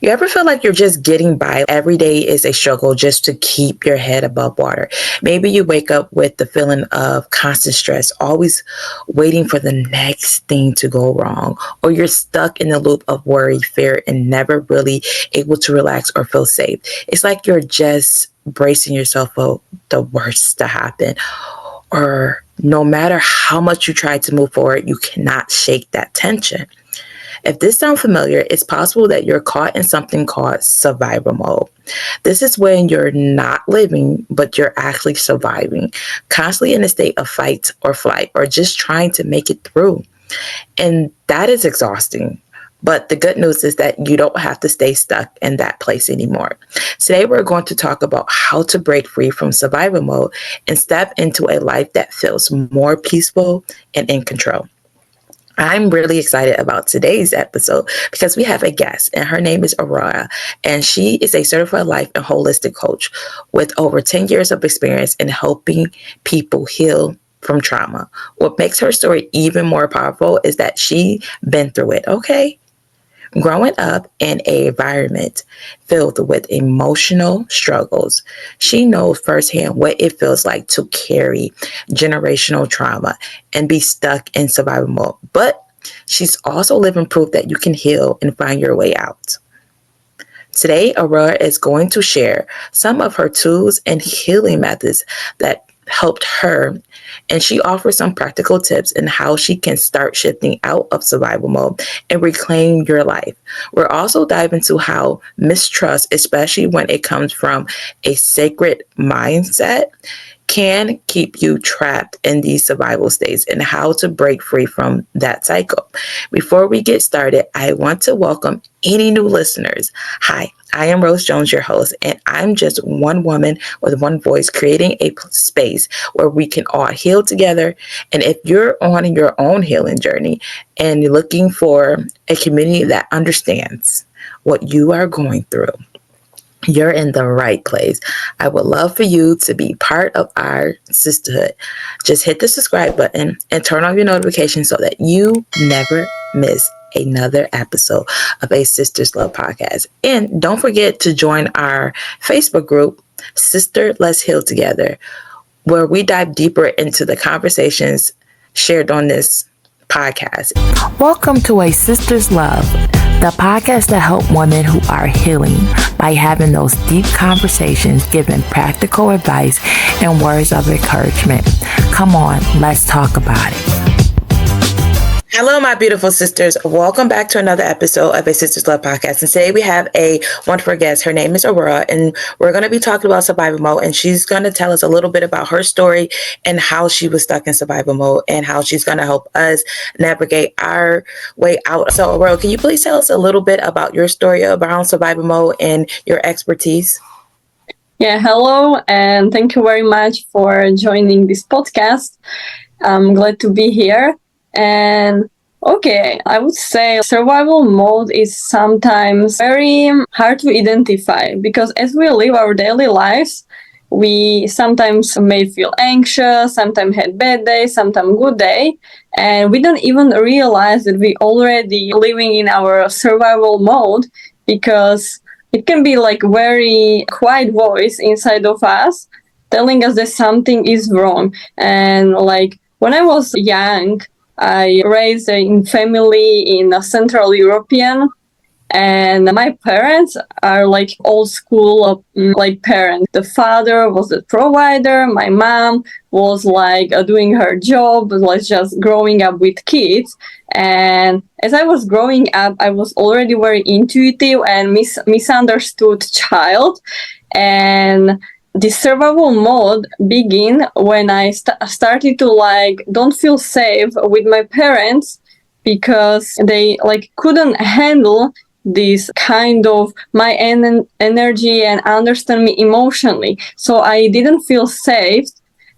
You ever feel like you're just getting by? Every day is a struggle just to keep your head above water. Maybe you wake up with the feeling of constant stress, always waiting for the next thing to go wrong, or you're stuck in the loop of worry, fear, and never really able to relax or feel safe. It's like you're just bracing yourself for the worst to happen, or no matter how much you try to move forward, you cannot shake that tension. If this sounds familiar, it's possible that you're caught in something called survival mode. This is when you're not living, but you're actually surviving, constantly in a state of fight or flight, or just trying to make it through. And that is exhausting. But the good news is that you don't have to stay stuck in that place anymore. Today, we're going to talk about how to break free from survival mode and step into a life that feels more peaceful and in control. I'm really excited about today's episode because we have a guest, and her name is Aurora, and she is a certified life and holistic coach with over 10 years of experience in helping people heal from trauma. What makes her story even more powerful is that she been through it, okay? Growing up in an environment filled with emotional struggles, she knows firsthand what it feels like to carry generational trauma and be stuck in survival mode. But she's also living proof that you can heal and find your way out. Today, Aurora is going to share some of her tools and healing methods that helped her, and she offers some practical tips in how she can start shifting out of survival mode and reclaim your life. We're also diving into how mistrust, especially when it comes from a sacred mindset, can keep you trapped in these survival states and how to break free from that cycle. Before we get started, I want to welcome any new listeners. Hi, I am Rose Jones, your host, and I'm just one woman with one voice creating a space where we can all heal together. And if you're on your own healing journey and you're looking for a community that understands what you are going through, you're in the right place. I would love for you to be part of our sisterhood. Just hit the subscribe button and turn on your notifications so that you never miss another episode of a Sisters Love podcast. And don't forget to join our Facebook group, Sister Let's Heal Together, where we dive deeper into the conversations shared on this podcast. Welcome to A Sister's Love, the podcast that helps women who are healing by having those deep conversations, giving practical advice and words of encouragement. Come on, let's talk about it. Hello, my beautiful sisters. Welcome back to another episode of A Sisters Love podcast. And today we have a wonderful guest. Her name is Aurora, and we're going to be talking about survival mode. And she's going to tell us a little bit about her story and how she was stuck in survival mode and how she's going to help us navigate our way out. So, Aurora, can you please tell us a little bit about your story around survival mode and your expertise? Yeah, hello, and thank you very much for joining this podcast. I'm glad to be here. And okay, I would say survival mode is sometimes very hard to identify because as we live our daily lives, we sometimes may feel anxious, sometimes had bad days, sometimes good day, and we don't even realize that we already living in our survival mode because it can be like very quiet voice inside of us telling us that something is wrong. And like when I was young, I raised in family in a Central European, and my parents are like old school like parents. The father was the provider, my mom was like doing her job, like just growing up with kids. And as I was growing up, I was already very intuitive and misunderstood child. And the survival mode begin when I started to like don't feel safe with my parents because they like couldn't handle this kind of my energy and understand me emotionally. So I didn't feel safe,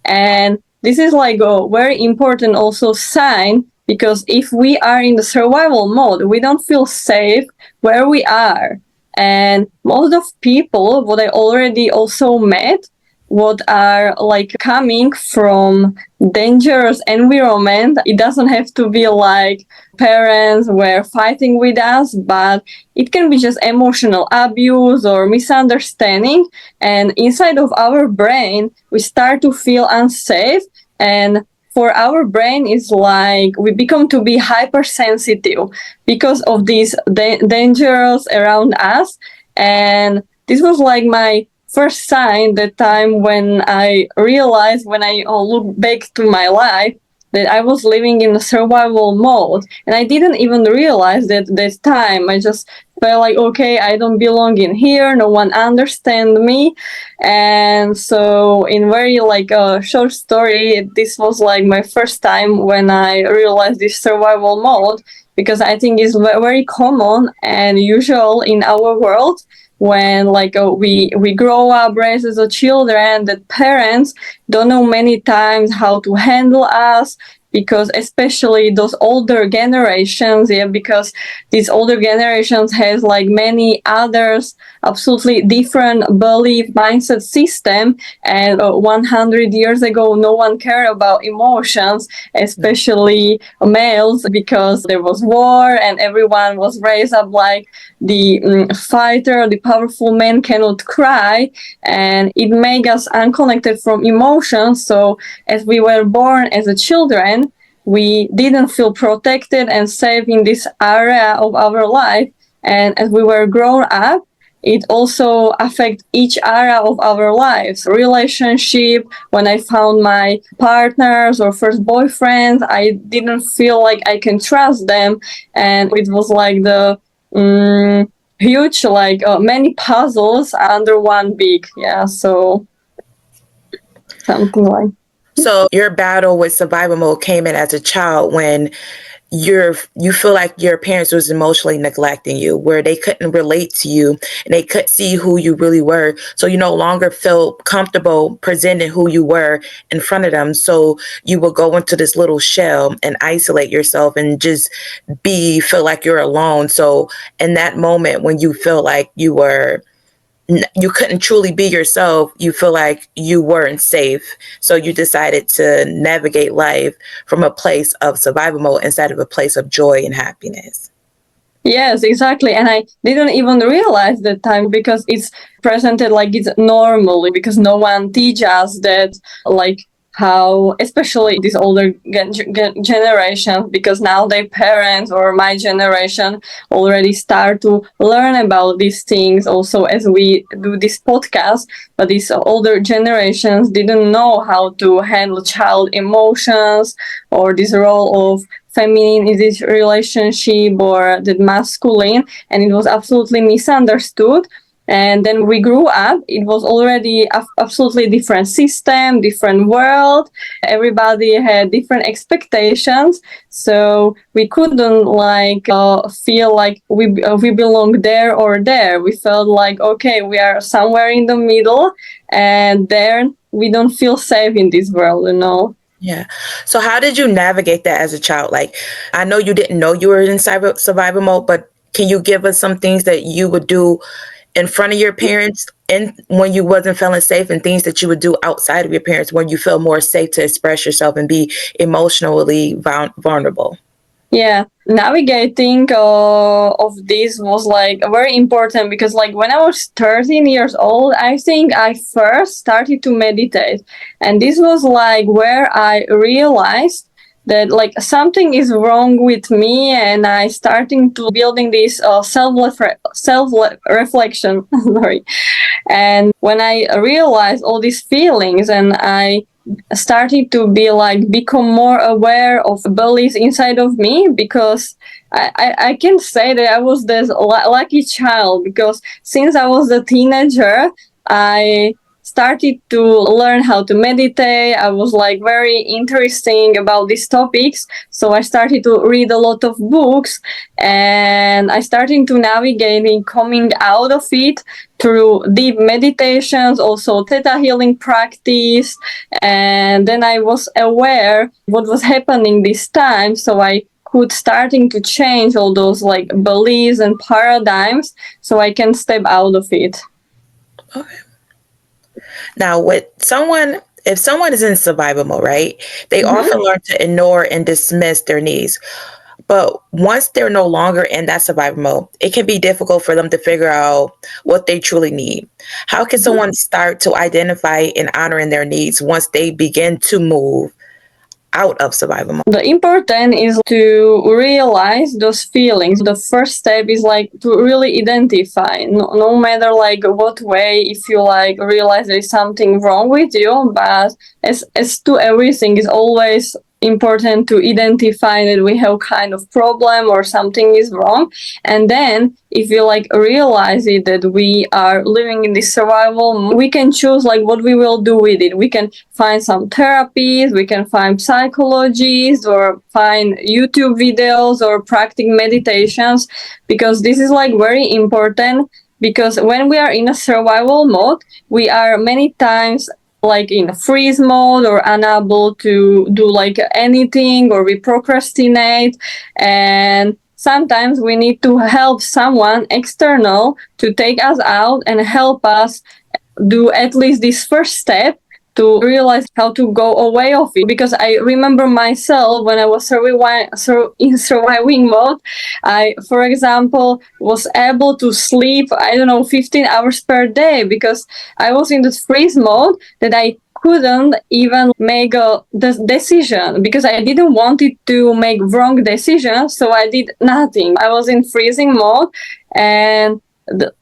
and this is like a very important also sign because if we are in the survival mode, we don't feel safe where we are. And most of people, what I already also met, what are like coming from dangerous environment. It doesn't have to be like parents were fighting with us, but it can be just emotional abuse or misunderstanding. And inside of our brain, we start to feel unsafe. And for our brain, it's like we become to be hypersensitive because of these dangers around us. And this was like my first sign, that time when I realized, when I look back to my life, that I was living in a survival mode. And I didn't even realize that this time. I just felt like, okay, I don't belong in here. No one understands me. And so in very like a short story, this was like my first time when I realized this survival mode, because I think it's very common and usual in our world when like we grow up raised as a children, that parents don't know many times how to handle us, because especially those older generations, yeah, because these older generations has like many others absolutely different belief mindset system. And 100 years ago, no one cared about emotions, especially males, because there was war and everyone was raised up like the fighter, the powerful man cannot cry, and it made us unconnected from emotions. So as we were born as a children, we didn't feel protected and safe in this area of our life. And as we were grown up, it also affects each area of our lives. Relationship, when I found my partners or first boyfriends, I didn't feel like I can trust them. And it was like the huge, like many puzzles under one big, yeah, so something like. So your battle with survival mode came in as a child when you feel like your parents was emotionally neglecting you, where they couldn't relate to you and they couldn't see who you really were. So you no longer feel comfortable presenting who you were in front of them. So you will go into this little shell and isolate yourself and just feel like you're alone. So in that moment when you feel like you couldn't truly be yourself, you feel like you weren't safe. So you decided to navigate life from a place of survival mode instead of a place of joy and happiness. Yes, exactly. And I didn't even realize that time, because it's presented like it's normal, because no one teaches us that, like, how, especially these older generations, because now their parents or my generation already start to learn about these things also as we do this podcast. But these older generations didn't know how to handle child emotions, or this role of feminine in this relationship or the masculine, and it was absolutely misunderstood. And then we grew up, it was already absolutely different system, different world. Everybody had different expectations, so we couldn't like feel like we belong there or there. We felt like, okay, we are somewhere in the middle, and there we don't feel safe in this world, you know. Yeah. So how did you navigate that as a child? Like, I know you didn't know you were in survival mode, but can you give us some things that you would do in front of your parents and when you wasn't feeling safe, and things that you would do outside of your parents when you feel more safe to express yourself and be emotionally vulnerable? Yeah, navigating of this was like very important, because like when I was 13 years old, I think I first started to meditate. And this was like where I realized that like something is wrong with me, and I starting to building this self reflection. Sorry. And when I realized all these feelings, and I started to be like become more aware of beliefs inside of me, because I can say that I was this lucky child, because since I was a teenager, I started to learn how to meditate. I was like very interesting about these topics, so I started to read a lot of books, and I started to navigate in coming out of it through deep meditations, also theta healing practice. And then I was aware what was happening this time, so I could starting to change all those like beliefs and paradigms, so I can step out of it. Okay. Now, if someone is in survival mode, right, they Mm-hmm. often learn to ignore and dismiss their needs. But once they're no longer in that survival mode, it can be difficult for them to figure out what they truly need. How can Mm-hmm. someone start to identify and honoring their needs once they begin to move out of survival mode? The important is to realize those feelings. The first step is like to really identify, no matter like what way, if you like realize there is something wrong with you, but as to everything is always important to identify that we have kind of problem or something is wrong. And then if you like realize it that we are living in this survival, we can choose like what we will do with it. We can find some therapies, we can find psychologies or find YouTube videos or practice meditations, because this is like very important. Because when we are in a survival mode, we are many times like in a freeze mode or unable to do like anything, or we procrastinate, and sometimes we need to help someone external to take us out and help us do at least this first step to realize how to go away of it. Because I remember myself when I was in surviving mode, I, for example, was able to sleep, I don't know, 15 hours per day, because I was in this freeze mode that I couldn't even make a decision, because I didn't want it to make wrong decisions, so I did nothing. I was in freezing mode, and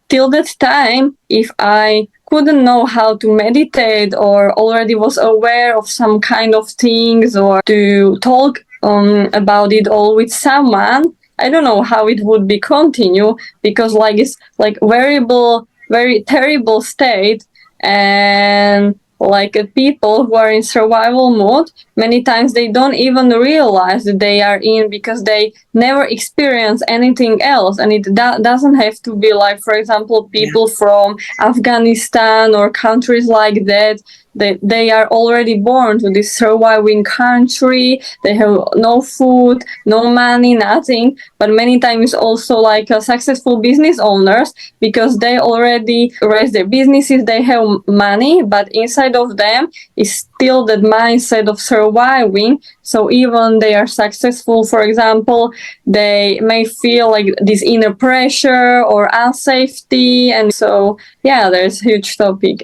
till that time, if I couldn't know how to meditate or already was aware of some kind of things or to talk about it all with someone, I don't know how it would be continue, because like it's like very terrible state. And like people who are in survival mode, many times they don't even realize that they are in, because they never experience anything else. And it doesn't have to be like, for example, people from Afghanistan or countries like that. They are already born to this surviving country. They have no food, no money, nothing. But many times also like successful business owners, because they already raise their businesses, they have money, but inside of them is still that mindset of surviving. So even they are successful, for example, they may feel like this inner pressure or unsafety. And so yeah, there's a huge topic.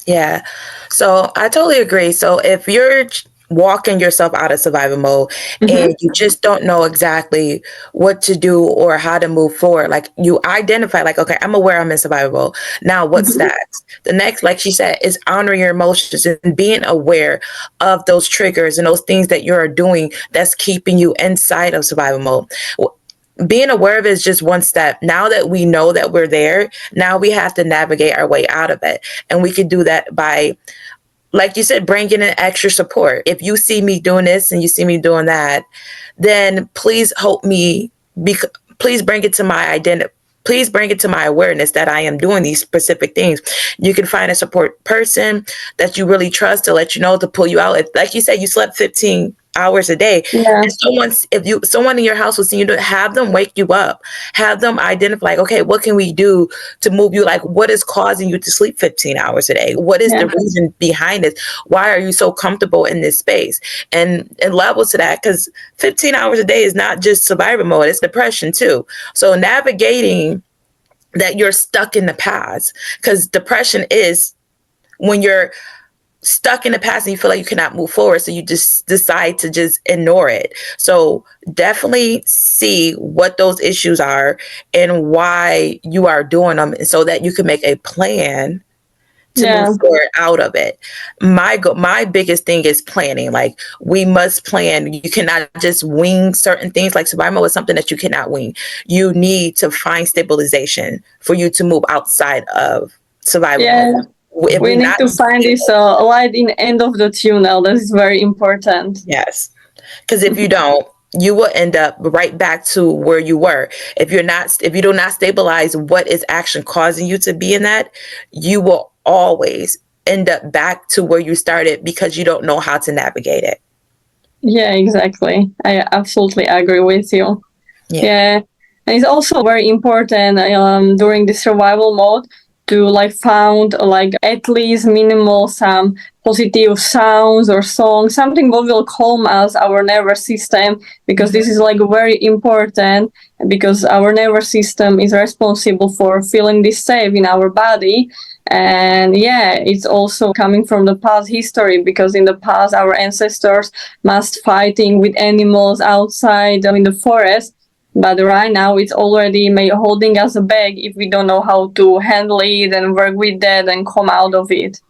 Yeah. So I totally agree. So if you're walking yourself out of survival mode Mm-hmm. and you just don't know exactly what to do or how to move forward, like you identify, like, okay, I'm aware I'm in survival mode. Now, what's Mm-hmm. that? The next, like she said, is honoring your emotions and being aware of those triggers and those things that you're doing that's keeping you inside of survival mode. Being aware of it is just one step. Now that we know that we're there, now we have to navigate our way out of it. And we can do that by, like you said, bringing in extra support. If you see me doing this and you see me doing that, then please help me. Please bring it to my identity. Please bring it to my awareness that I am doing these specific things. You can find a support person that you really trust to let you know, to pull you out. If, like you said, you slept 15 hours a day, Yeah. and someone in your house was seeing you, to have them wake you up, have them identify, like, okay, what can we do to move you? Like, what is causing you to sleep 15 hours a day? What is Yeah. the reason behind it? Why are you so comfortable in this space? And level to that, because 15 hours a day is not just survival mode, it's depression too. So navigating that you're stuck in the past, because depression is when you're stuck in the past and you feel like you cannot move forward, so you just decide to just ignore it. So definitely see what those issues are and why you are doing them, so that you can make a plan to move Yeah. forward out of it. My biggest thing is planning. Like, we must plan. You cannot just wing certain things. Like, survival is something that you cannot wing. You need to find stabilization for you to move outside of survival mode. Yeah. If We we're need not to find this light in end of the tunnel. That is very important. Yes. Because if you don't, you will end up right back to where you were. If you do not stabilize what is actually causing you to be in that, you will always end up back to where you started, because you don't know how to navigate it. Yeah, exactly. I absolutely agree with you. Yeah. Yeah. And it's also very important during the survival mode to like found like at least minimal some positive sounds or songs, something what will calm us, our nervous system, because this is like very important, because our nervous system is responsible for feeling this safe in our body. And yeah, it's also coming from the past history, because in the past our ancestors must fighting with animals outside in the forest, but right now it's already holding us back if we don't know how to handle it and work with that and come out of it.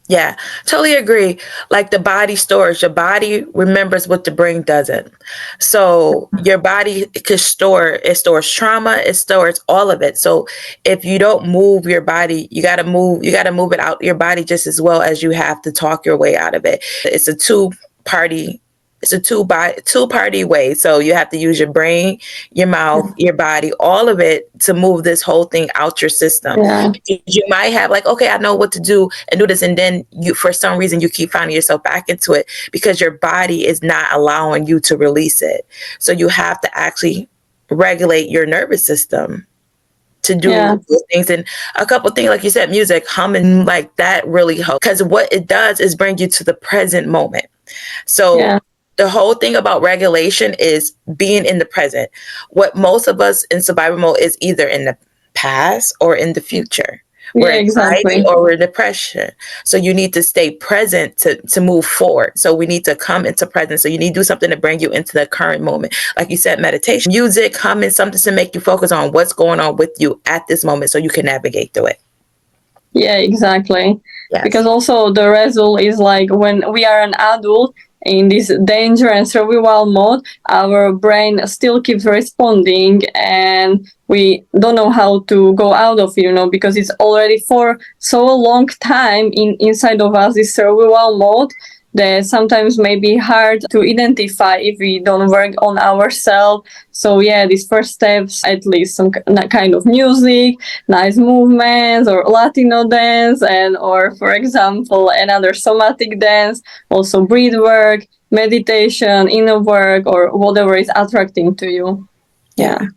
Yeah, totally agree. Like the body stores, your body remembers what the brain doesn't. So your body could store, it stores trauma, it stores all of it. So if you don't move your body, you got to move it out your body just as well as you have to talk your way out of it. It's a party it's a two party way. So you have to use your brain, your mouth, your body, all of it to move this whole thing out your system. Yeah, You might have like, okay, I know what to do and do this, and then you, for some reason, you keep finding yourself back into it because your body is not allowing you to release it. So you have to actually regulate your nervous system to yeah, do those things. And a couple things, like you said, music, humming, like that really helps, because what it does is bring you to the present moment. So yeah, the whole thing about regulation is being in the present. What most of us in survival mode is either in the past or in the future. We're yeah, anxiety exactly. or we're depression. So you need to stay present to move forward. So we need to come into present. So you need to do something to bring you into the current moment. Like you said, meditation, music, humming, something to make you focus on what's going on with you at this moment so you can navigate through it. Yeah, exactly. Yes. Because also the result is like when we are an adult in this danger and survival mode, our brain still keeps responding and we don't know how to go out of it, because it's already for so long time inside of us, this survival mode, that sometimes may be hard to identify if we don't work on ourselves. So yeah, these first steps, at least some kind of music, nice movements or Latino dance, and or for example another somatic dance, also breath work, meditation, inner work, or whatever is attracting to you. Yeah. Yeah.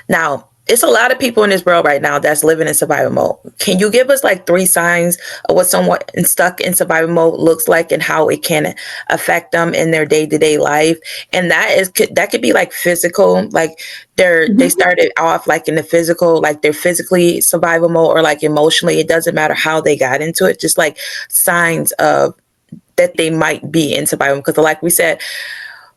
Now, it's a lot of people in this world right now that's living in survival mode. Can you give us like 3 signs of what someone stuck in survival mode looks like and how it can affect them in their day-to-day life? And that could be like physical, like they Mhm. started off like in the physical, like they're physically survival mode, or like emotionally. It doesn't matter how they got into it, just like signs of that they might be in survival. Because like we said,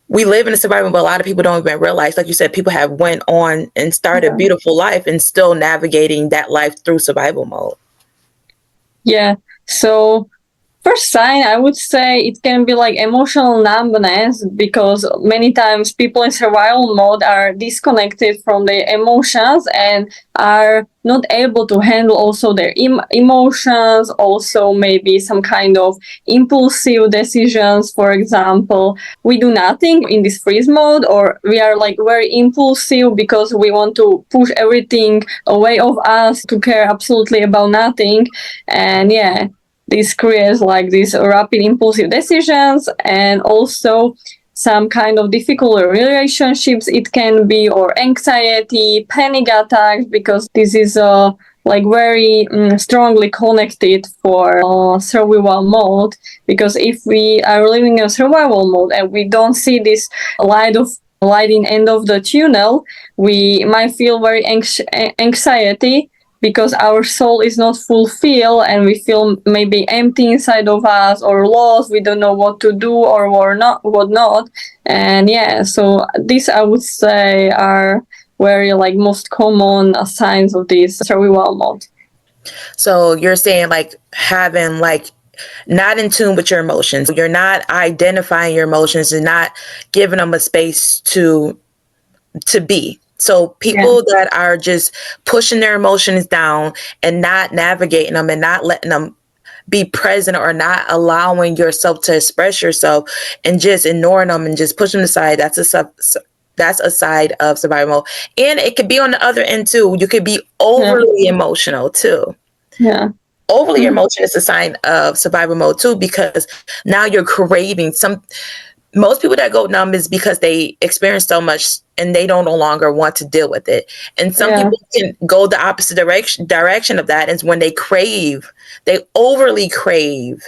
we live in a survival, but a lot of people don't even realize, like you said, people have went on and started a Yeah. beautiful life and still navigating that life through survival mode. Yeah. So first sign, I would say it can be like emotional numbness, because many times people in survival mode are disconnected from their emotions and are not able to handle also their emotions, also maybe some kind of impulsive decisions. For example, we do nothing in this freeze mode, or we are like very impulsive because we want to push everything away of us to care absolutely about nothing. And yeah, this creates like these rapid impulsive decisions, and also some kind of difficult relationships it can be, or anxiety, panic attacks, because this is like very strongly connected for survival mode. Because if we are living in survival mode and we don't see this light in end of the tunnel, we might feel very anxiety, because our soul is not fulfilled and we feel maybe empty inside of us or lost. We don't know what to do or not, what not. And yeah, so these I would say are very like most common signs of this survival mode. So you're saying like having like not in tune with your emotions. You're not identifying your emotions and not giving them a space to be. So Yeah, people that are just pushing their emotions down and not navigating them and not letting them be present, or not allowing yourself to express yourself and just ignoring them and just pushing them aside, that's a side of survival mode. And it could be on the other end too. You could be yeah, overly emotional too. yeah, Overly mhm, emotion is a sign of survival mode too, because now you're craving some. most people that go numb is because they experience so much and they don't no longer want to deal with it. And some Yeah. people can go the opposite direction of that, is when they crave, they overly crave,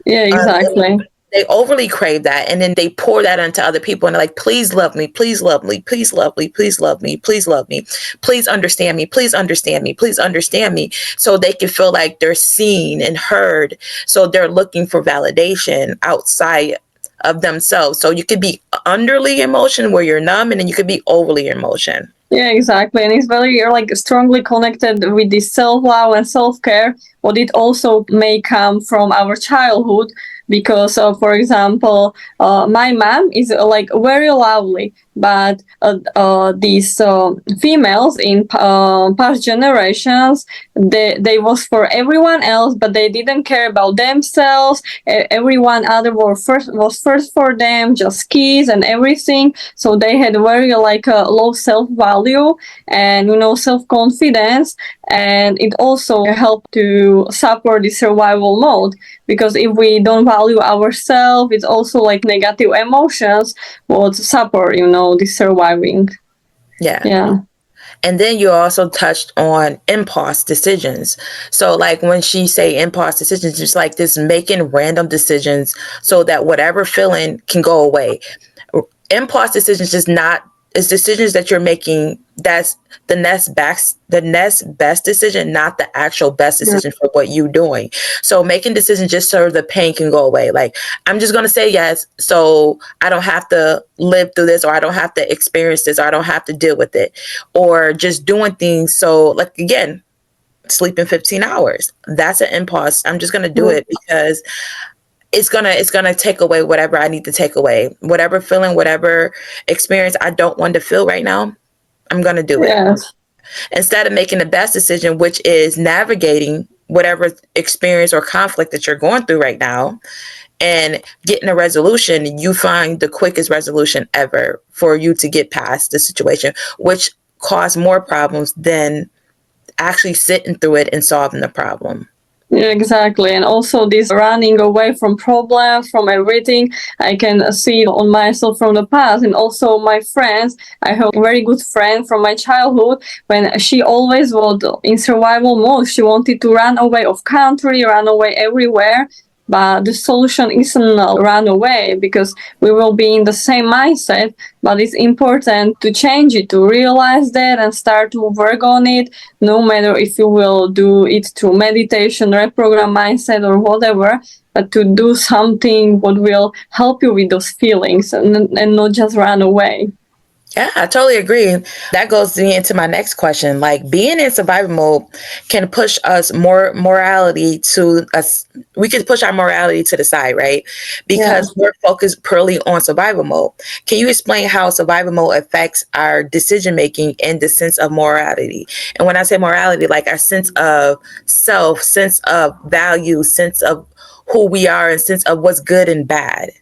Yeah, exactly. they overly crave that, and then they pour that onto other people, and they're like, please love me, please love me, please love me, please love me, please love me, please understand me, please understand me, please understand me, so they can feel like they're seen and heard. So they're looking for validation outside of themselves. So you could be underly emotion where you're numb, and then you could be overly emotion. Yeah, exactly. And it's very like strongly connected with this self-love and self-care, what it also may come from our childhood. Because, for example, my mom is like very lovely, but these females in past generations, they was for everyone else, but they didn't care about themselves. Everyone other was first for them, just kids and everything. So they had very like a low self value and self confidence, and it also helped to support the survival mode, because if we don't value ourselves, it's also like negative emotions would support the surviving. Yeah. Yeah. And then you also touched on impulse decisions. So like when she say impulse decisions, just like this making random decisions so that whatever feeling can go away. Impulse decisions is not, is decisions that you're making, that's the next best decision, not the actual best decision for what you're doing. So making decisions just so the pain can go away. Like, I'm just gonna say yes, so I don't have to live through this, or I don't have to experience this, or I don't have to deal with it. Or just doing things, so like again, sleeping 15 hours. That's an impulse. I'm just gonna do it because it's gonna take away whatever I need to take away. Whatever feeling, whatever experience I don't want to feel right now, I'm gonna do it. Yes. Instead of making the best decision, which is navigating whatever experience or conflict that you're going through right now and getting a resolution, you find the quickest resolution ever for you to get past the situation, which cause more problems than actually sitting through it and solving the problem. Yeah, exactly. And also this running away from problems, from everything, I can see it on myself from the past, and also my friends. I have a very good friend from my childhood. When she always was in survival mode, she wanted to run away of country, run away everywhere. But the solution isn't run away, because we will be in the same mindset. But it's important to change it, to realize that and start to work on it, no matter if you will do it through meditation, reprogram mindset, or whatever, but to do something what will help you with those feelings, and not just run away. Yeah, I totally agree. That goes into my next question. Like, being in survival mode can push us more morality to us. We can push our morality to the side, right? Yeah. Because we're focused purely on survival mode. Can you explain how survival mode affects our decision making and the sense of morality? And when I say morality, like our sense of self, sense of value, sense of who we are, and sense of what's good and bad.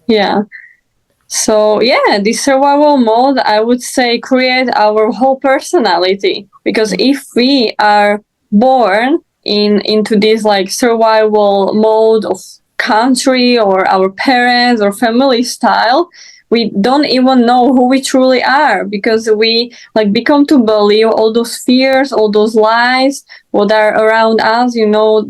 Yeah. So yeah, the survival mode, I would say, create our whole personality, because if we are born into this like survival mode of country or our parents or family style, we don't even know who we truly are, because we like become to believe all those fears, all those lies what are around us,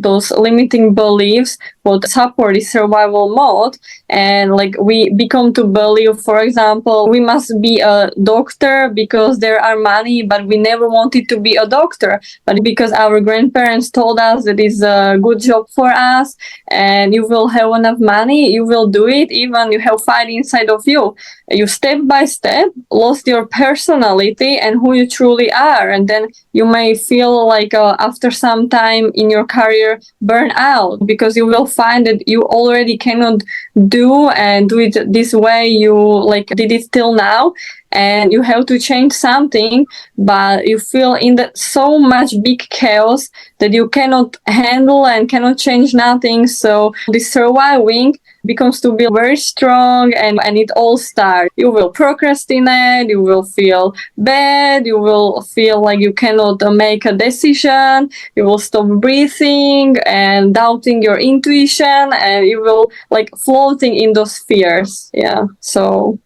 those limiting beliefs what support the survival mode. And like we become to believe, for example, we must be a doctor because there are money, but we never wanted to be a doctor, but because our grandparents told us that it's a good job for us and you will have enough money, you will do it, even you have fire inside of you. You step by step lost your personality and who you truly are, and then you may feel like after some time in your career burn out, because you will find that you already cannot do and do it this way you like did it till now. and you have to change something, but you feel in that so much big chaos that you cannot handle and cannot change nothing. So this surviving becomes to be very strong, and it all starts. You will procrastinate, you will feel bad, you will feel like you cannot make a decision, you will stop breathing and doubting your intuition, and you will like floating in those fears. Yeah. So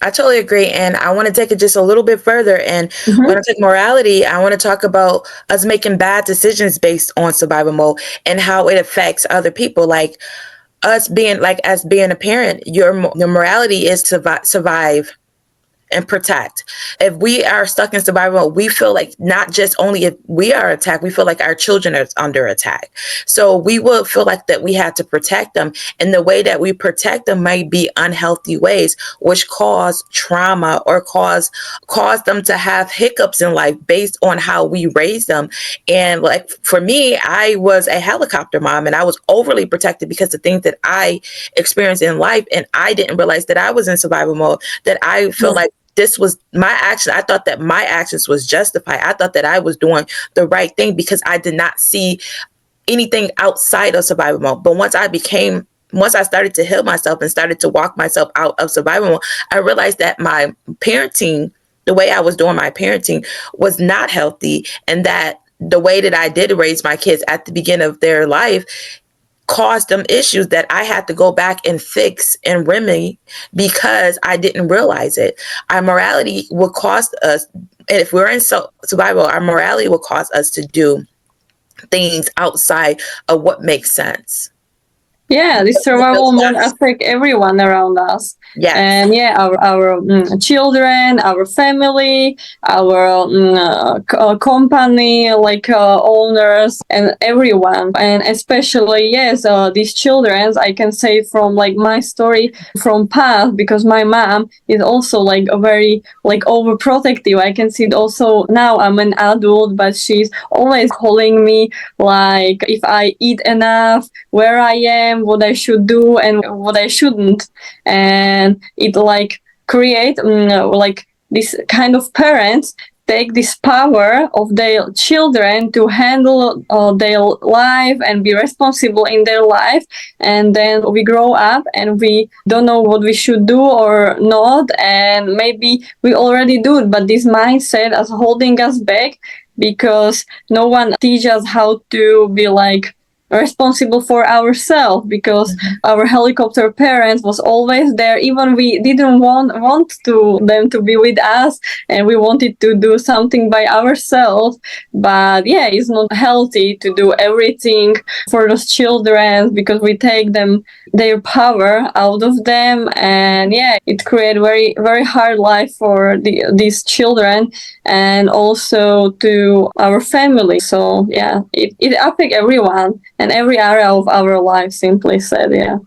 I totally agree. And I want to take it just a little bit further. And when I take morality, I want to talk about us making bad decisions based on survival mode and how it affects other people. Like us being like, as being a parent, your morality is to survive and protect. If we are stuck in survival mode, we feel like not just only if we are attacked, we feel like our children are under attack. So we will feel like that we have to protect them. And the way that we protect them might be unhealthy ways, which cause trauma or cause them to have hiccups in life based on how we raise them. And like for me, I was a helicopter mom and I was overly protected because the things that I experienced in life, and I didn't realize that I was in survival mode, that I feel like this was my action. I thought that my actions was justified. I thought that I was doing the right thing because I did not see anything outside of survival mode. But once I started to heal myself and started to walk myself out of survival mode, I realized that my parenting, the way I was doing my parenting was not healthy. And that the way that I did raise my kids at the beginning of their life caused them issues that I had to go back and fix and remedy because I didn't realize it. Our morality will cost us, and if we're in survival, our morality will cause us to do things outside of what makes sense. yeah, this survival mode affect everyone around us. Yes. And yeah, our children, our family, our company, like owners, and everyone. And especially, yes, these children, I can say from like my story from past, because my mom is also like a very like overprotective. I can see it also now. I'm an adult, but she's always calling me like if I eat enough, where I am, what I should do, and what I shouldn't. And it like create like this kind of parents take this power of their children to handle their life and be responsible in their life, and then we grow up and we don't know what we should do or not, and maybe we already do it, but this mindset is holding us back because no one teaches us how to be like responsible for ourselves, because our helicopter parents was always there, even we didn't want to them to be with us, and we wanted to do something by ourselves. But yeah, it's not healthy to do everything for those children because we take them their power out of them, and yeah, it create very very hard life for these children and also to our family. So yeah, it affects everyone and every area of our life, simply said. Yeah.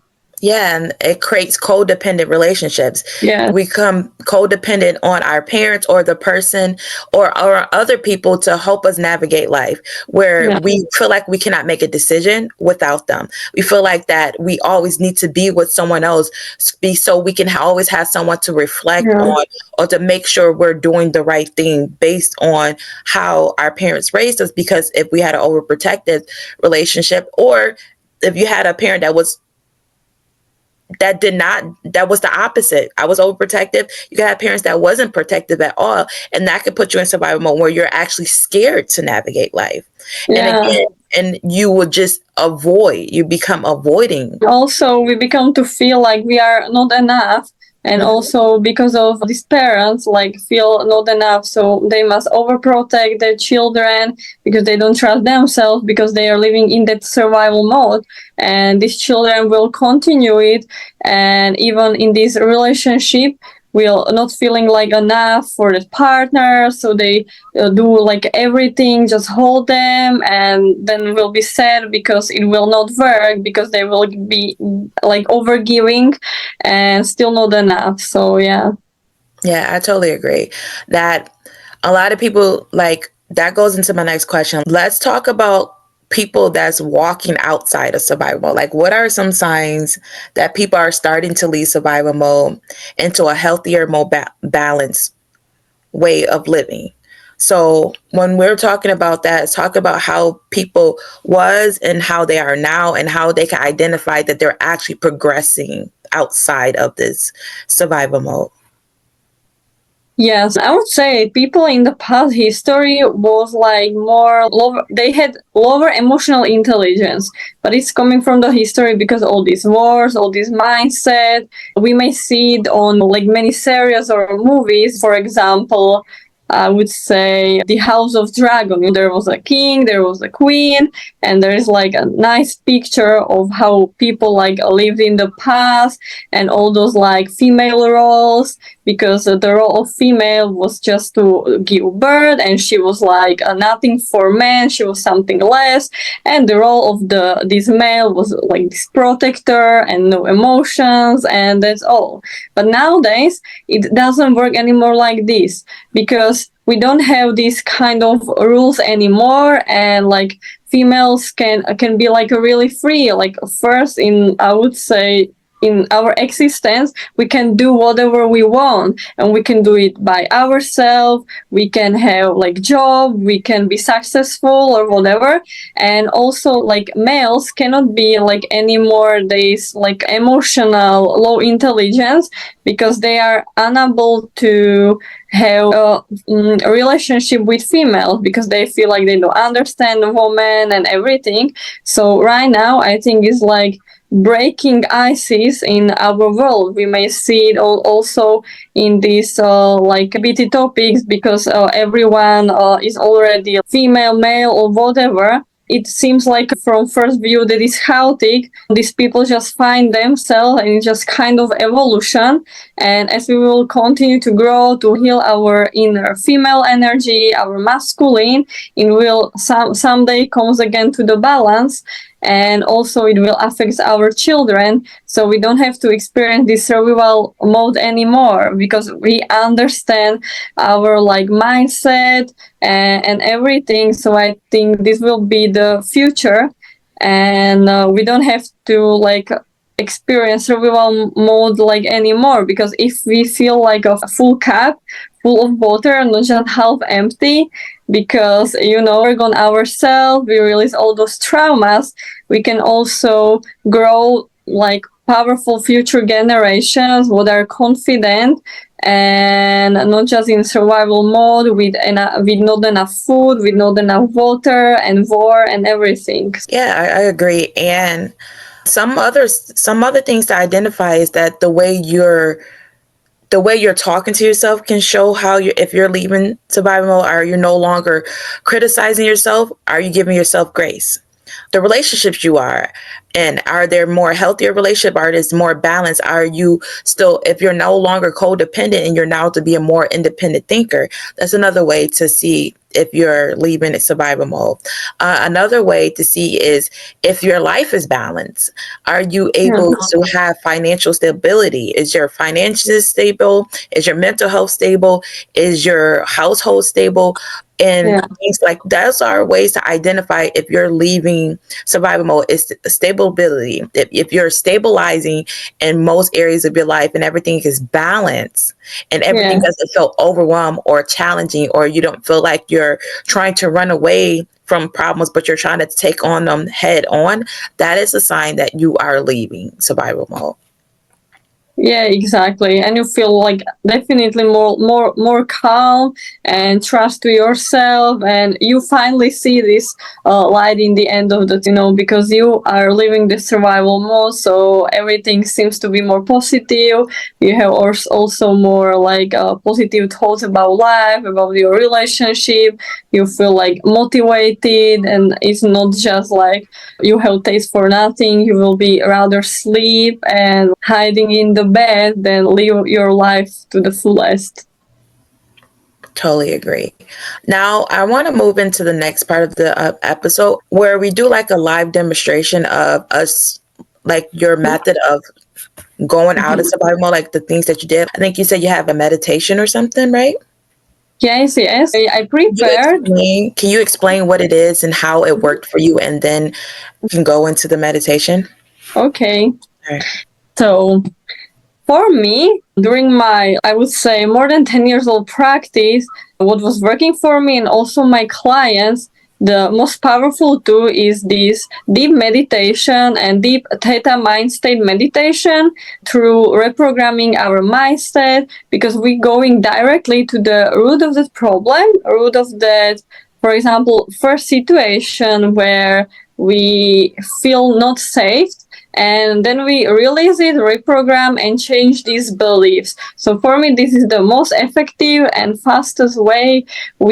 Yeah, and it creates codependent relationships. Yeah. We become codependent on our parents or the person or other people to help us navigate life, where we feel like we cannot make a decision without them. We feel like that we always need to be with someone else so we can always have someone to reflect on or to make sure we're doing the right thing based on how our parents raised us. Because if we had an overprotected relationship, or if you had a parent that was the opposite. I was overprotective. You could have parents that wasn't protective at all. And that could put you in survival mode where you're actually scared to navigate life. Yeah. And again, and you would just you become avoiding. Also, we become to feel like we are not enough. And also because of these parents like feel not enough, so they must overprotect their children because they don't trust themselves, because they are living in that survival mode, and these children will continue it. And even in this relationship, will not feeling like enough for the partner, so they do like everything, just hold them, and then will be sad because it will not work, because they will be like overgiving and still not enough. So yeah. I totally agree that a lot of people, like, that goes into my next question. Let's talk about people that's walking outside of survival mode? Like, what are some signs that people are starting to leave survival mode into a healthier, more balanced way of living? So when we're talking about that, talk about how people was and how they are now, and how they can identify that they're actually progressing outside of this survival mode. Yes, I would say people in the past history was like more lower, they had lower emotional intelligence, but it's coming from the history because all these wars, all this mindset, we may see it on like many series or movies. For example, I would say the House of Dragon. There was a king, there was a queen, and there is like a nice picture of how people like lived in the past and all those like female roles, because the role of female was just to give birth, and she was like nothing for men, she was something less, and the role of this male was like this protector and no emotions, and that's all. But nowadays it doesn't work anymore like this, because we don't have these kind of rules anymore, and like females can be like really free. Like first, in I would say in our existence, we can do whatever we want, and we can do it by ourselves. We can have like job, we can be successful or whatever. And also like males cannot be like anymore this like emotional low intelligence, because they are unable to have a relationship with females, because they feel like they don't understand the woman and everything. So right now I think it's like breaking ices in our world. We may see it also in these like BT topics, because everyone is already female, male, or whatever. It seems like from first view that is chaotic. These people just find themselves, and it's just kind of evolution. And as we will continue to grow, to heal our inner female energy, our masculine, it will someday comes again to the balance. And also it will affect our children, so we don't have to experience this survival mode anymore, because we understand our like mindset and everything. So I think this will be the future, and we don't have to like experience survival mode like anymore, because if we feel like a full cup full of water, not just half empty, because work on ourselves, we release all those traumas, we can also grow like powerful future generations what are confident, and not just in survival mode with not enough food, with not enough water and war and everything. Yeah, I agree. And some other things to identify is that the way you're talking to yourself can show how you, if you're leaving survival mode. Are you no longer criticizing yourself? Are you giving yourself grace? The relationships you are in, are there more healthier relationship? Are there more balance? Are you still, if you're no longer codependent and you're now to be a more independent thinker? That's another way to see if you're leaving survival mode. Another way to see is if your life is balanced. Are you able to have financial stability? Is your finances stable? Is your mental health stable? Is your household stable? And things like those are ways to identify if you're leaving survival mode. Is stability. If you're stabilizing in most areas of your life and everything is balanced and everything doesn't feel overwhelmed or challenging, or you don't feel like you're trying to run away from problems, but you're trying to take on them head on, that is a sign that you are leaving survival mode. Yeah, exactly. And you feel like definitely more calm and trust to yourself, and you finally see this light in the end of the because you are living the survival mode, so everything seems to be more positive. You have also more like positive thoughts about life, about your relationship. You feel like motivated, and it's not just like you have taste for nothing. You will be rather sleep and hiding in the bed than live your life to the fullest. Totally agree. Now, I want to move into the next part of the episode where we do like a live demonstration of us, like your method of going out of survival mode, like the things that you did. I think you said you have a meditation or something, right? Yes, yes. I prepared. Can you explain what it is and how it worked for you, and then we can go into the meditation? Okay. All right. So for me, during my, I would say, more than 10 years old practice, what was working for me and also my clients, the most powerful tool is this deep meditation and deep theta mind state meditation through reprogramming our mindset, because we're going directly to the root of the problem, root of that, for example, first situation where we feel not safe, and then we release it, reprogram, and change these beliefs. So for me, this is the most effective and fastest way what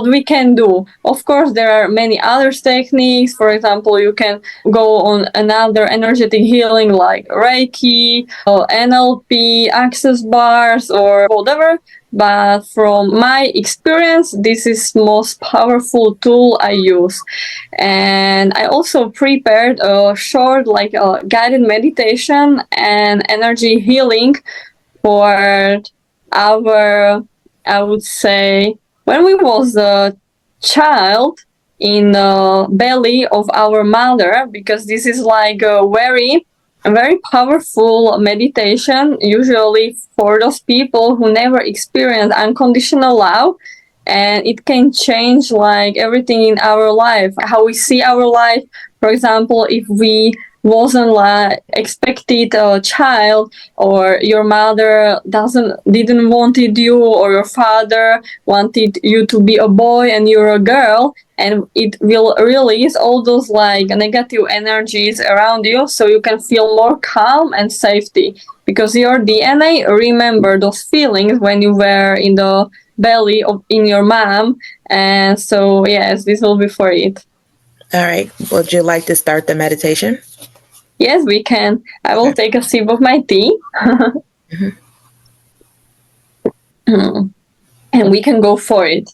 we can do. Of course, there are many other techniques. For example, you can go on another energetic healing like Reiki, or NLP, access bars, or whatever. But from my experience, this is most powerful tool I use. And I also prepared a short, like a guided meditation and energy healing for our, I would say, when we was a child in the belly of our mother, because this is like a very powerful meditation, usually for those people who never experienced unconditional love, and it can change like everything in our life, how we see our life. For example, if we wasn't like expected a child, or your mother didn't wanted you, or your father wanted you to be a boy and you're a girl, and it will release all those like negative energies around you, so you can feel more calm and safety, because your DNA remember those feelings when you were in the belly of in your mom. And so yes, this will be for it. All right. Would you like to start the meditation? Yes, we can. I will take a sip of my tea. And we can go for it.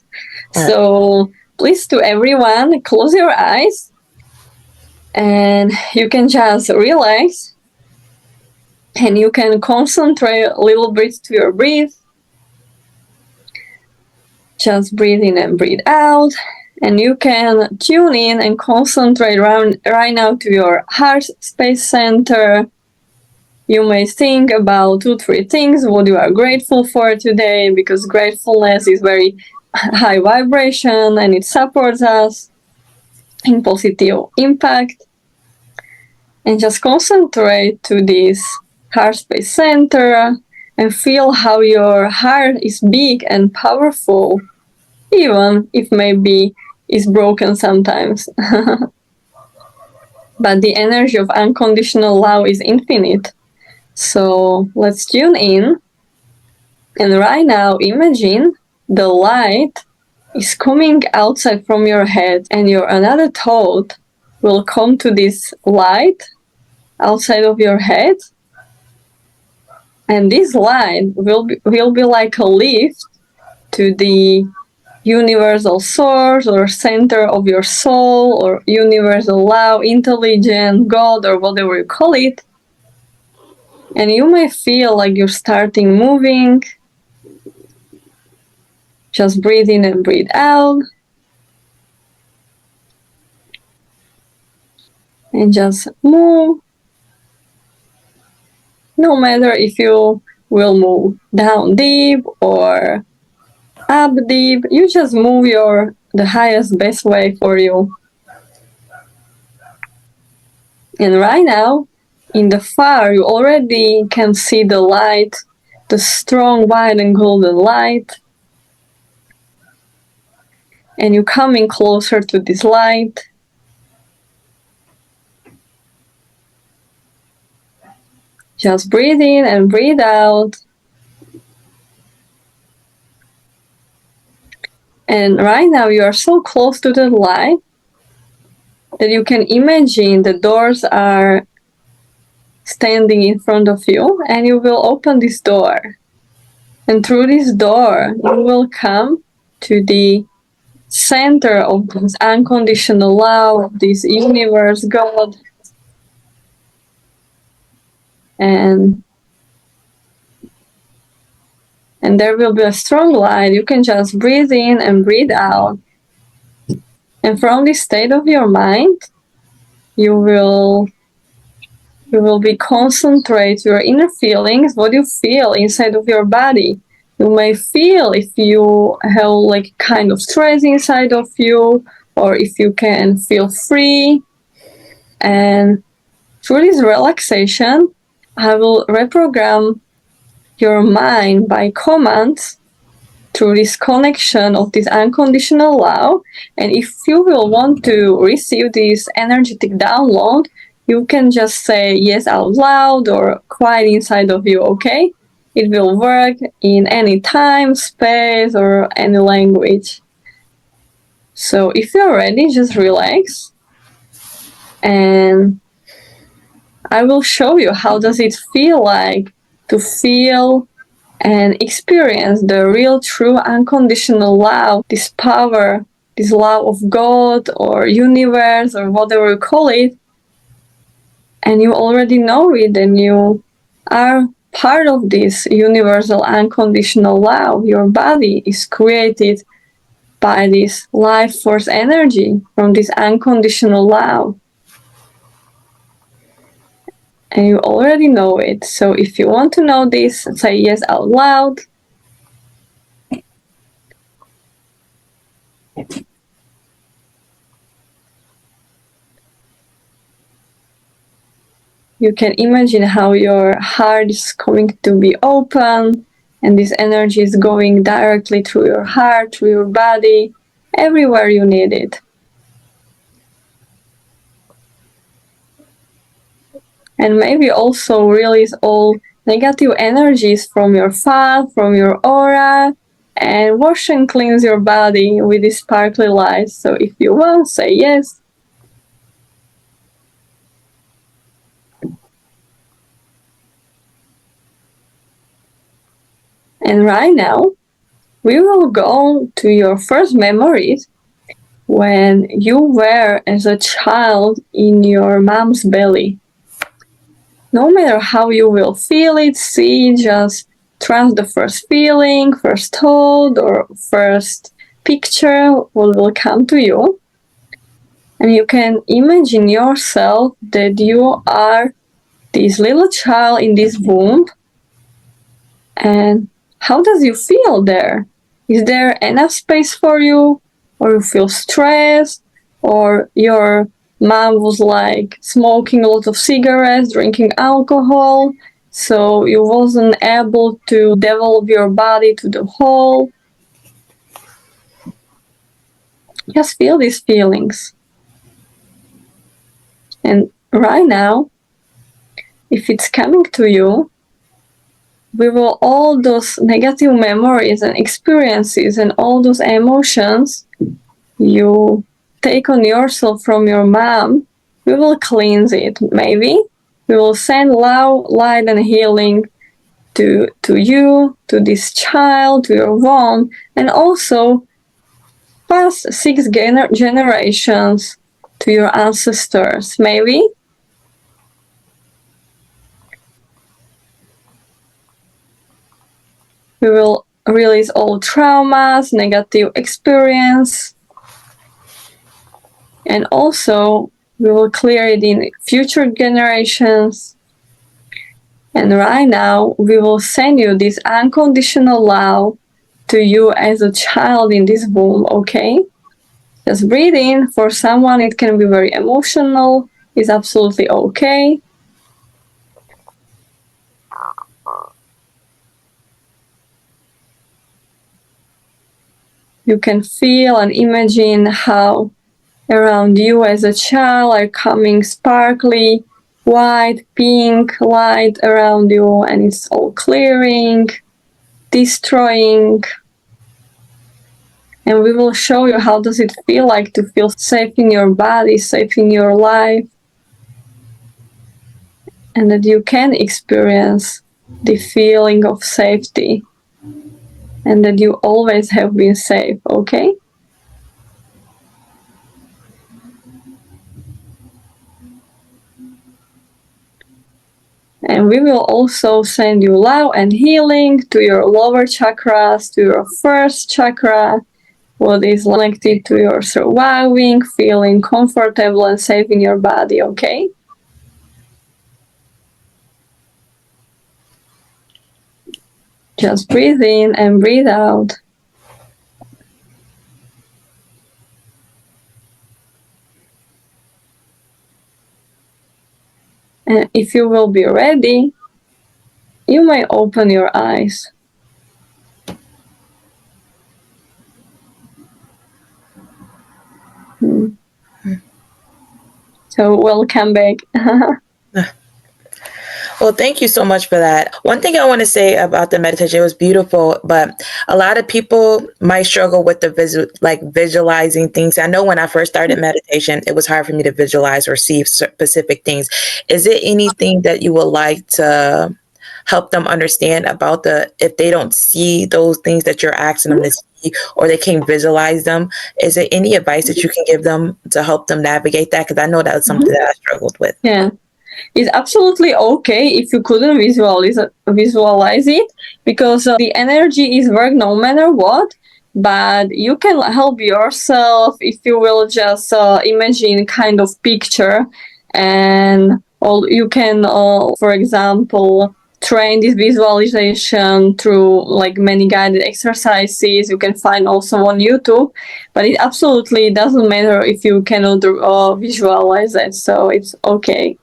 So please, to everyone, close your eyes and you can just relax, and you can concentrate a little bit to your breath. Just breathe in and breathe out. And you can tune in and concentrate right now to your heart space center. You may think about 2-3 things what you are grateful for today, because gratefulness is very high vibration and it supports us in positive impact. And just concentrate to this heart space center and feel how your heart is big and powerful, even if maybe it's broken sometimes. But the energy of unconditional love is infinite. So let's tune in. And right now, imagine the light is coming outside from your head, and your another thought will come to this light outside of your head. And this light will be like a lift to the universal source or center of your soul, or universal love, intelligence, God, or whatever you call it. And you may feel like you're starting moving. Just breathe in and breathe out. And just move. No matter if you will move down deep or up deep, you just move the highest, best way for you. And right now, in the far, you already can see the light, the strong white and golden light. And you're coming closer to this light. Just breathe in and breathe out. And right now you are so close to the light that you can imagine the doors are standing in front of you, and you will open this door. And through this door, you will come to the center of this unconditional love, of this universe, God. and there will be a strong light. You can just breathe in and breathe out. And from this state of your mind, you will be concentrate your inner feelings, what you feel inside of your body. You may feel if you have like kind of stress inside of you, or if you can feel free. And through this relaxation, I will reprogram your mind by commands through this connection of this unconditional love. And if you will want to receive this energetic download, you can just say yes out loud or quiet inside of you, okay? It will work in any time, space, or any language. So if you're ready, just relax. And I will show you how does it feel like to feel and experience the real, true, unconditional love, this power, this love of God or universe or whatever you call it. And you already know it, and you are part of this universal, unconditional love. Your body is created by this life force energy from this unconditional love. And you already know it. So if you want to know this, say yes out loud. You can imagine how your heart is going to be open, and this energy is going directly through your heart, through your body, everywhere you need it. And maybe also release all negative energies from your thought, from your aura, and wash and cleanse your body with this sparkly light. So if you want, say yes. And right now, we will go to your first memories when you were as a child in your mom's belly. No matter how you will feel it, see, just trust the first feeling, first thought, or first picture what will come to you. And you can imagine yourself that you are this little child in this womb. And how does you feel there? Is there enough space for you? Or you feel stressed? Or your mom was like smoking a lot of cigarettes, drinking alcohol, so you wasn't able to develop your body to the whole? Just feel these feelings. And right now, if it's coming to you, we will all those negative memories and experiences and all those emotions you take on yourself from your mom, we will cleanse it. Maybe we will send love, light, and healing to you, to this child, to your womb, and also past 6 generations to your ancestors. Maybe we will release all traumas, negative experience, and also we will clear it in future generations. And right now, we will send you this unconditional love to you as a child in this womb, okay? Just breathe in. For someone, it can be very emotional. It's absolutely okay. You can feel and imagine how around you as a child are coming sparkly white, pink light around you, and it's all clearing, destroying. And we will show you how does it feel like to feel safe in your body, safe in your life, and that you can experience the feeling of safety, and that you always have been safe, okay? And we will also send you love and healing to your lower chakras, to your first chakra, what is connected to your surviving, feeling comfortable and safe in your body, okay? Just breathe in and breathe out. And if you will be ready, you may open your eyes. So welcome back. Well, thank you so much for that. One thing I want to say about the meditation, it was beautiful, but a lot of people might struggle with the visualizing things. I know when I first started meditation, it was hard for me to visualize or see specific things. Is it anything that you would like to help them understand about if they don't see those things that you're asking them to see or they can't visualize them? Is there any advice that you can give them to help them navigate that? Because I know that was something that I struggled with. Yeah. It's absolutely okay if you couldn't visualize it, because the energy is work no matter what. But you can help yourself if you will just imagine kind of picture, and you can, for example, train this visualization through like many guided exercises you can find also on YouTube. But it absolutely doesn't matter if you cannot visualize it, so it's okay.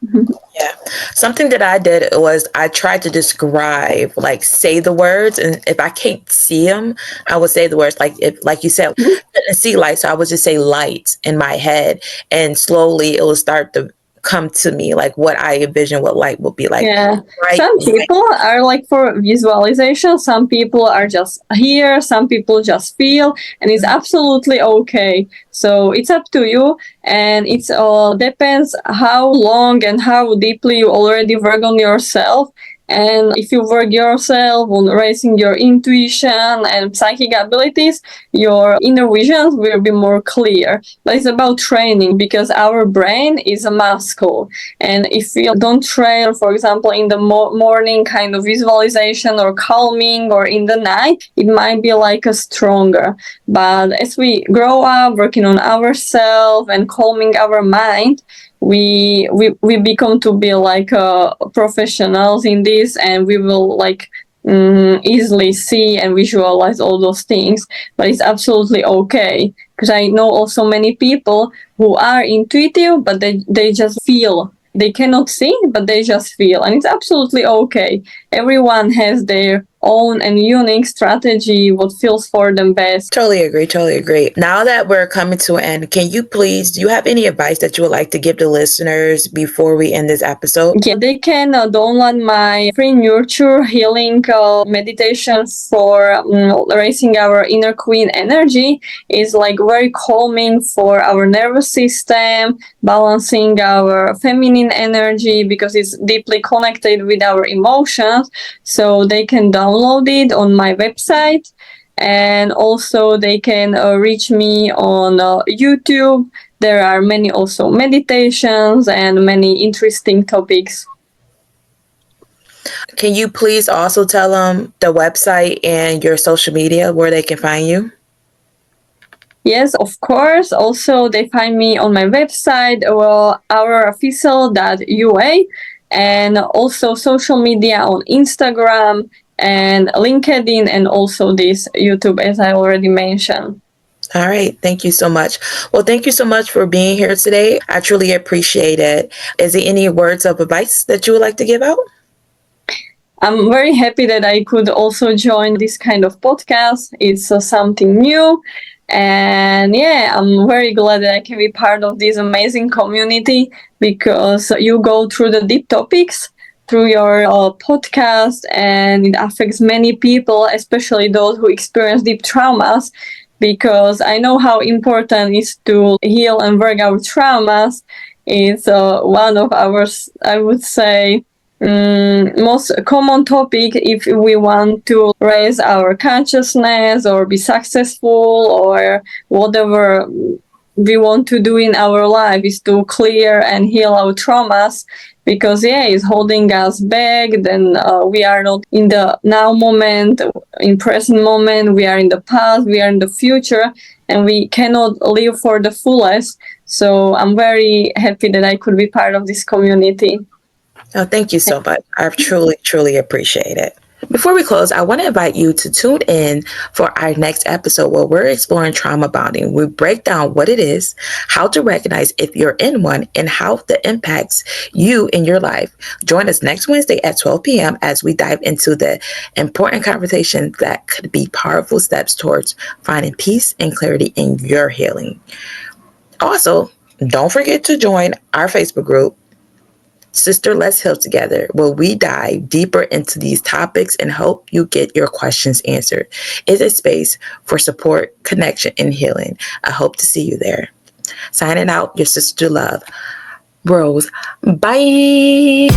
Yeah. Something that I did was I tried to describe, like say the words, and if I can't see them, I would say the words. Like if, like you said, I didn't see light, so I would just say light in my head, and slowly it will start to come to me, like what I envision what light will be like. Yeah. Right. Some people are like for visualization, some people are just here, some people just feel, and it's absolutely okay. So it's up to you, and it's all depends how long and how deeply you already work on yourself. And if you work yourself on raising your intuition and psychic abilities, your inner visions will be more clear. But it's about training, because our brain is a muscle. And if you don't train, for example, in the morning kind of visualization or calming, or in the night, it might be like a stronger. But as we grow up working on ourselves and calming our mind, we become to be like professionals in this, and we will like easily see and visualize all those things. But it's absolutely okay, because I know also many people who are intuitive, but they just feel. They cannot see, but they just feel, and it's absolutely okay. Everyone has their own and unique strategy, what feels for them best. Totally agree. Totally agree. Now that we're coming to an end, can you please, do you have any advice that you would like to give the listeners before we end this episode? Yeah, they can download my free nurture healing meditation for raising our inner queen energy. Is like very calming for our nervous system, balancing our feminine energy, because it's deeply connected with our emotions. So they can download it on my website, and also they can reach me on YouTube. There are many also meditations and many interesting topics. Can you please also tell them the website and your social media where they can find you? Yes, of course. Also, they find me on my website, auroraficel.ua, and also social media on Instagram and LinkedIn, and also this YouTube, as I already mentioned. All right. Thank you so much. Well, thank you so much for being here today. I truly appreciate it. Is there any words of advice that you would like to give out? I'm very happy that I could also join this kind of podcast. It's something new. And yeah, I'm very glad that I can be part of this amazing community, because you go through the deep topics through your podcast, and it affects many people, especially those who experience deep traumas, because I know how important it is to heal and work our traumas. It's one of our, I would say, most common topic if we want to raise our consciousness or be successful or whatever we want to do in our life is to clear and heal our traumas, because it's holding us back. Then we are not in the now moment, in present moment. We are in the past, we are in the future, and we cannot live for the fullest. So I'm very happy that I could be part of this community. Oh, thank you so much. I truly, truly appreciate it. Before we close, I want to invite you to tune in for our next episode where we're exploring trauma bonding. We break down what it is, how to recognize if you're in one, and how that impacts you in your life. Join us next Wednesday at 12 p.m. as we dive into the important conversations that could be powerful steps towards finding peace and clarity in your healing. Also, don't forget to join our Facebook group, Sister, Let's Heal Together, where we dive deeper into these topics and help you get your questions answered. It's a space for support, connection, and healing. I hope to see you there. Signing out, your sister love, Rose. Bye.